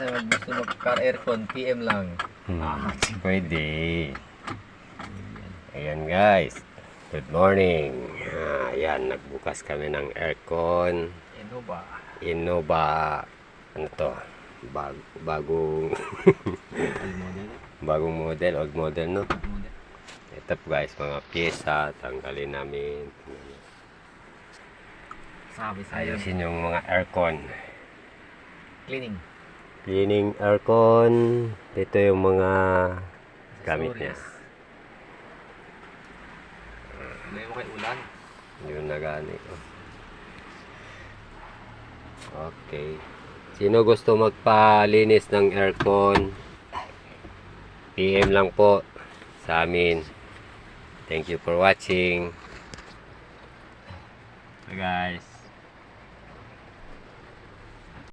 Sa gusto mag-car aircon, PM lang. Pwede. Ayan guys. Good morning. Ayan, nagbukas kami ng aircon. Innova. Ano to? Bagong bagong model, old model, no? Ito po guys, mga pyesa, tanggalin namin. Sabi sa'yo. Ayusin yung mga aircon. Cleaning. Cleaning aircon. Ito yung mga gamit niya. May mo kay ulan. Yun na gani. Okay. Sino gusto magpalinis ng aircon? PM lang po sa amin. Thank you for watching. Bye guys.